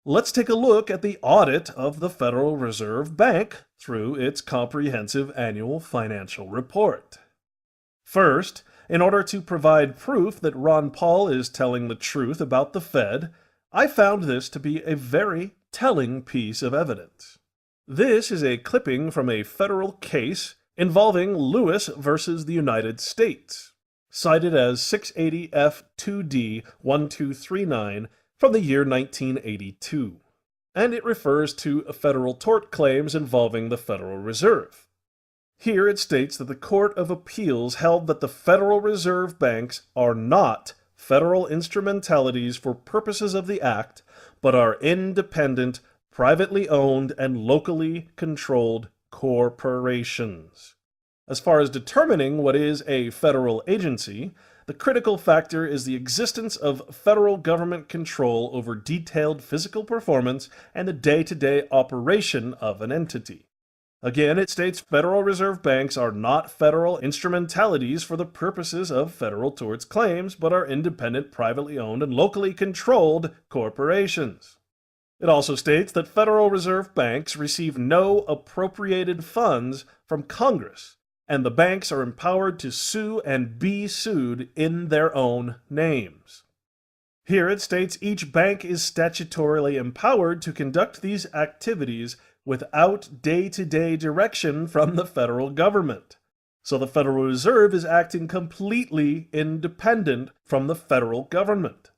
Let's take a look at the audit of the Federal Reserve Bank through its comprehensive annual financial report. First, in order to provide proof that Ron Paul is telling the truth about the Fed, I found this to be a very telling piece of evidence. This is a clipping from a federal case involving Lewis versus the United States, cited as 680 F2D 1239 from the year 1982, and it refers to federal tort claims involving the Federal Reserve. Here it states that the Court of Appeals held that the Federal Reserve banks are not federal instrumentalities for purposes of the Act, but are independent, privately owned, and locally controlled corporations. As far as determining what is a federal agency, the critical factor is the existence of federal government control over detailed physical performance and the day-to-day operation of an entity. Again, it states Federal Reserve banks are not federal instrumentalities for the purposes of federal torts claims, but are independent, privately owned, and locally controlled corporations. It also states that Federal Reserve banks receive no appropriated funds from Congress, and the banks are empowered to sue and be sued in their own names. Here it states each bank is statutorily empowered to conduct these activities without day-to-day direction from the federal government. So the Federal Reserve is acting completely independent from the federal government.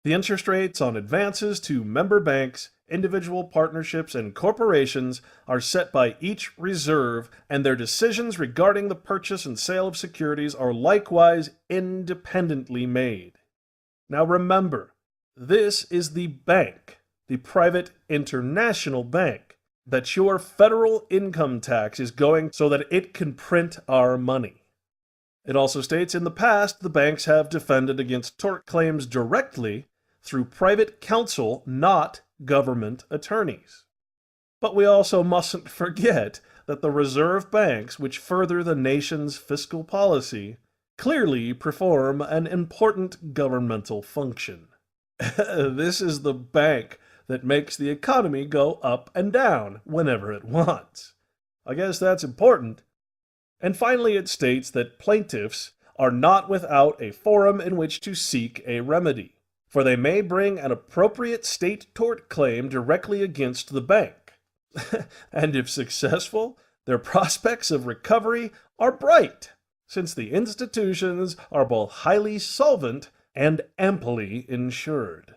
The interest rates on advances to member banks, individual partnerships, and corporations are set by each reserve, and their decisions regarding the purchase and sale of securities are likewise independently made. Now remember, this is the bank, the private international bank, that your federal income tax is going so that it can print our money. It also states in the past the banks have defended against tort claims directly through private counsel, not government attorneys. But we also mustn't forget that the reserve banks, which further the nation's fiscal policy, clearly perform an important governmental function. This is the bank that makes the economy go up and down whenever it wants. I guess that's important. And finally, it states that plaintiffs are not without a forum in which to seek a remedy, for they may bring an appropriate state tort claim directly against the bank. And if successful, their prospects of recovery are bright, since the institutions are both highly solvent and amply insured.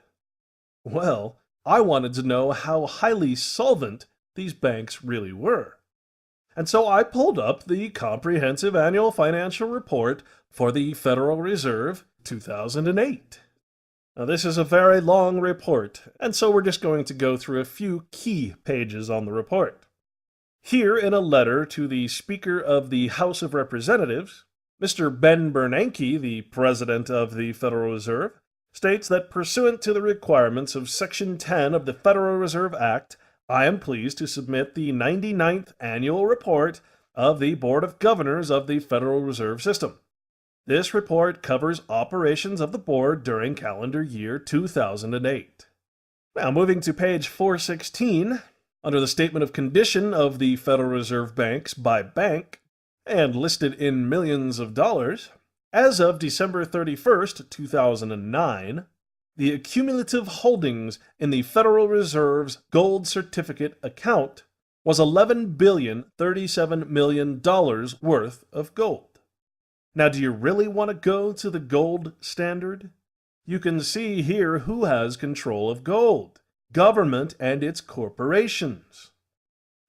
Well, I wanted to know how highly solvent these banks really were. And so I pulled up the Comprehensive Annual Financial Report for the Federal Reserve 2008. Now, this is a very long report, and so we're just going to go through a few key pages on the report. Here, in a letter to the Speaker of the House of Representatives, Mr. Ben Bernanke, the President of the Federal Reserve, states that pursuant to the requirements of Section 10 of the Federal Reserve Act, I am pleased to submit the 99th Annual Report of the Board of Governors of the Federal Reserve System. This report covers operations of the board during calendar year 2008. Now, moving to page 416, under the Statement of Condition of the Federal Reserve Banks by bank, and listed in millions of dollars, as of December 31st, 2009, the accumulative holdings in the Federal Reserve's gold certificate account was $11,037 million worth of gold. Now, do you really want to go to the gold standard? You can see here who has control of gold: government and its corporations.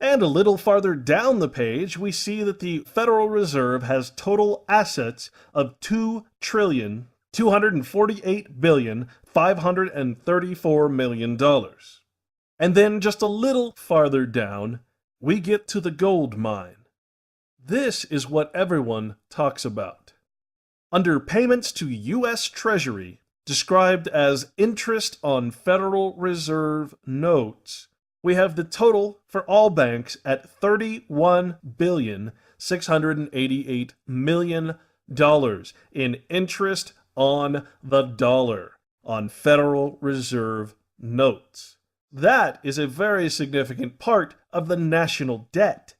And a little farther down the page, we see that the Federal Reserve has total assets of $2,248,534 million. And then just a little farther down, we get to the gold mine. This is what everyone talks about. Under payments to U.S. Treasury, described as interest on Federal Reserve notes, we have the total for all banks at $31,688 million in interest on the dollar on Federal Reserve notes. That is a very significant part of the national debt.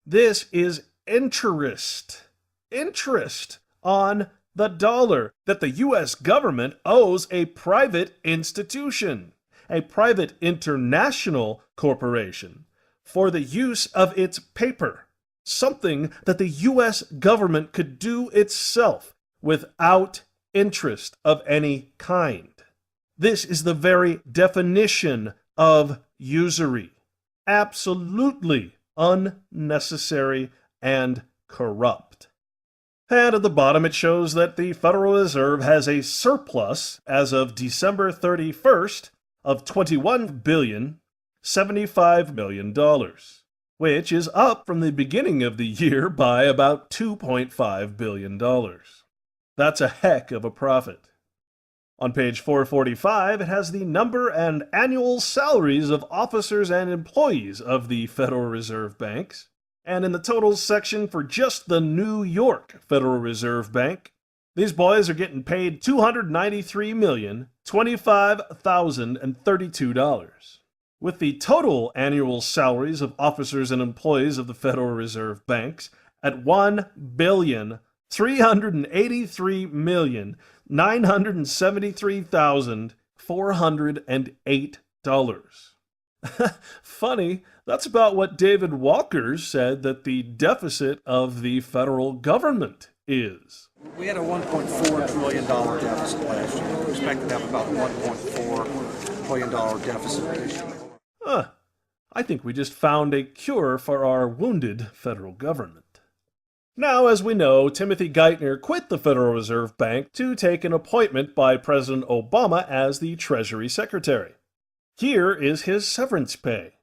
This is interest. Interest on the dollar that the U.S. government owes a private institution, a private international corporation, for the use of its paper, something that the U.S. government could do itself without interest of any kind. This is the very definition of usury. Absolutely unnecessary and corrupt. And at the bottom it shows that the Federal Reserve has a surplus as of December 31st of $21.075 billion, which is up from the beginning of the year by about $2.5 billion. That's a heck of a profit. On page 445, it has the number and annual salaries of officers and employees of the Federal Reserve Banks. And in the totals section for just the New York Federal Reserve Bank, these boys are getting paid $293,025,032, with the total annual salaries of officers and employees of the Federal Reserve Banks at $1,383,973,408. Funny, that's about what David Walker said that the deficit of the federal government is. We had a $1.4 trillion deficit last year. We expect to have about $1.4 billion deficit this year. I think we just found a cure for our wounded federal government. Now, as we know, Timothy Geithner quit the Federal Reserve Bank to take an appointment by President Obama as the Treasury Secretary. Here is his severance pay.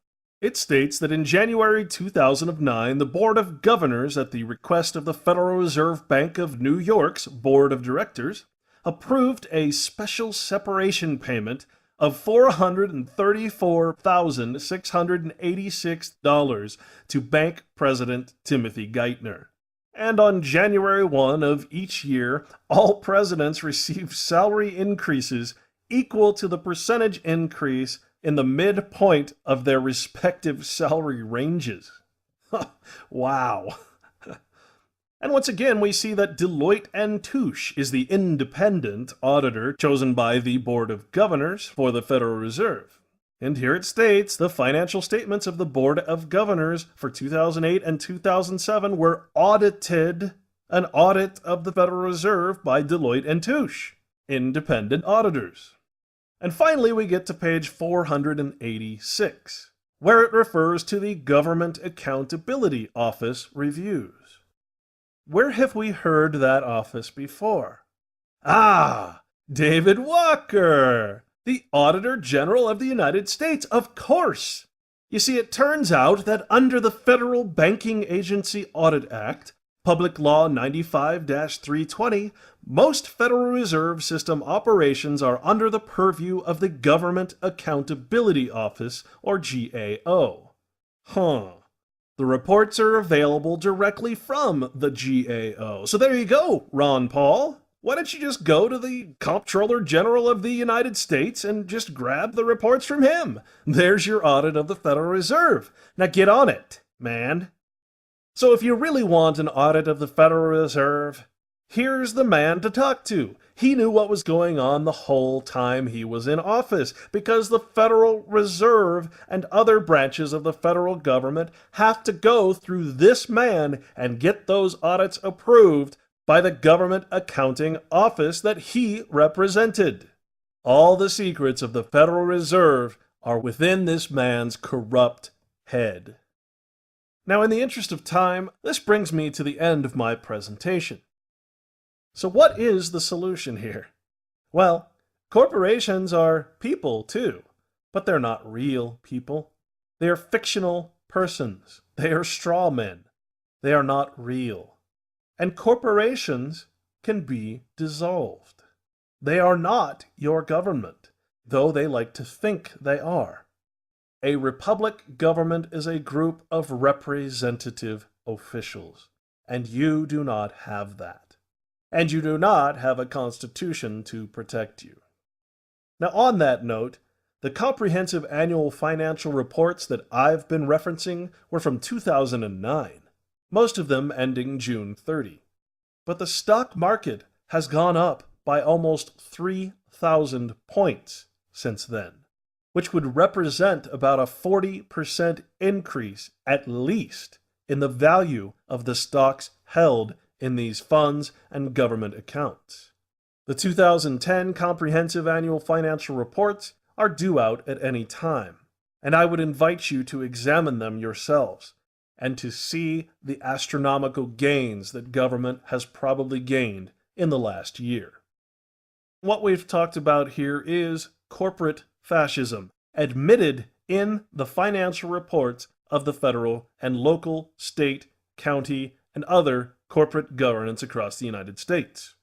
It states that in January 2009, the Board of Governors, at the request of the Federal Reserve Bank of New York's Board of Directors, approved a special separation payment of $434,686 to Bank President Timothy Geithner. And on January 1 of each year, all presidents receive salary increases equal to the percentage increase in the midpoint of their respective salary ranges. Wow. And once again, we see that Deloitte and Touche is the independent auditor chosen by the Board of Governors for the Federal Reserve. And here it states the financial statements of the Board of Governors for 2008 and 2007 were audited, an audit of the Federal Reserve by Deloitte and Touche, independent auditors. And finally, we get to page 486, where it refers to the Government Accountability Office reviews. Where have we heard that office before? David Walker, the Auditor General of the United States, of course. You see, it turns out that under the Federal Banking Agency Audit Act, Public Law 95-320, most Federal Reserve System operations are under the purview of the Government Accountability Office, or GAO. The reports are available directly from the GAO. So there you go, Ron Paul. Why don't you just go to the Comptroller General of the United States and just grab the reports from him? There's your audit of the Federal Reserve. Now get on it, man. So if you really want an audit of the Federal Reserve, here's the man to talk to. He knew what was going on the whole time he was in office, because the Federal Reserve and other branches of the federal government have to go through this man and get those audits approved by the Government Accounting Office that he represented. All the secrets of the Federal Reserve are within this man's corrupt head. Now, in the interest of time, this brings me to the end of my presentation. So what is the solution here? Well, corporations are people too, but they're not real people. They are fictional persons. They are straw men. They are not real. And corporations can be dissolved. They are not your government, though they like to think they are. A republic government is a group of representative officials, and you do not have that. And you do not have a constitution to protect you. Now, on that note, The comprehensive annual financial reports that I've been referencing were from 2009, most of them ending June 30. But the stock market has gone up by almost 3,000 points since then, which would represent about a 40% increase at least in the value of the stocks held in these funds and government accounts. The 2010 Comprehensive Annual Financial Reports are due out at any time, and I would invite you to examine them yourselves and to see the astronomical gains that government has probably gained in the last year. What we've talked about here is corporate fascism, admitted in the financial reports of the federal and local, state, county, and other corporate governance across the United States.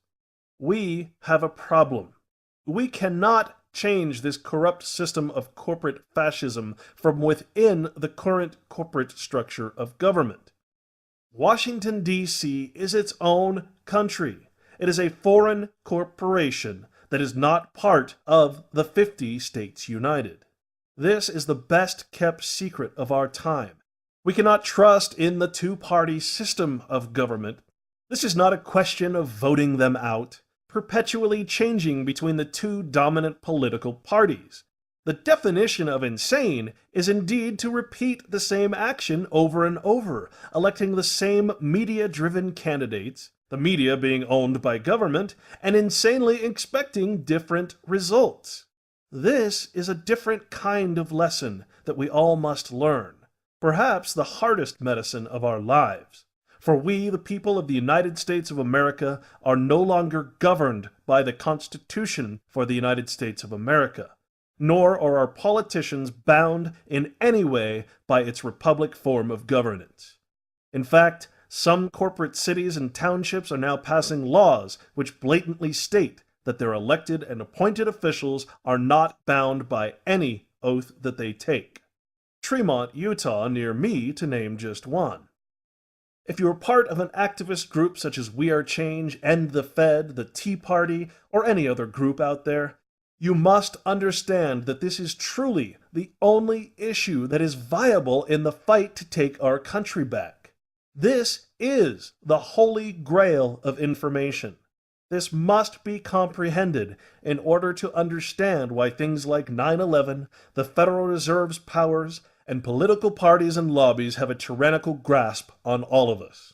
We have a problem. We cannot change this corrupt system of corporate fascism from within the current corporate structure of government. Washington, D.C. is its own country. It is a foreign corporation that is not part of the 50 States United. This is the best kept secret of our time. We cannot trust in the two-party system of government. This is not a question of voting them out, perpetually changing between the two dominant political parties. The definition of insane is indeed to repeat the same action over and over, electing the same media-driven candidates, the media being owned by government, and insanely expecting different results. This is a different kind of lesson that we all must learn, perhaps the hardest medicine of our lives. For we, the people of the United States of America, are no longer governed by the Constitution for the United States of America, nor are our politicians bound in any way by its republic form of governance. In fact, some corporate cities and townships are now passing laws which blatantly state that their elected and appointed officials are not bound by any oath that they take. Tremont, Utah, near me, to name just one. If you are part of an activist group such as We Are Change, End the Fed, the Tea Party, or any other group out there, you must understand that this is truly the only issue that is viable in the fight to take our country back. This is the holy grail of information. This must be comprehended in order to understand why things like 9/11, the Federal Reserve's powers, and political parties and lobbies have a tyrannical grasp on all of us.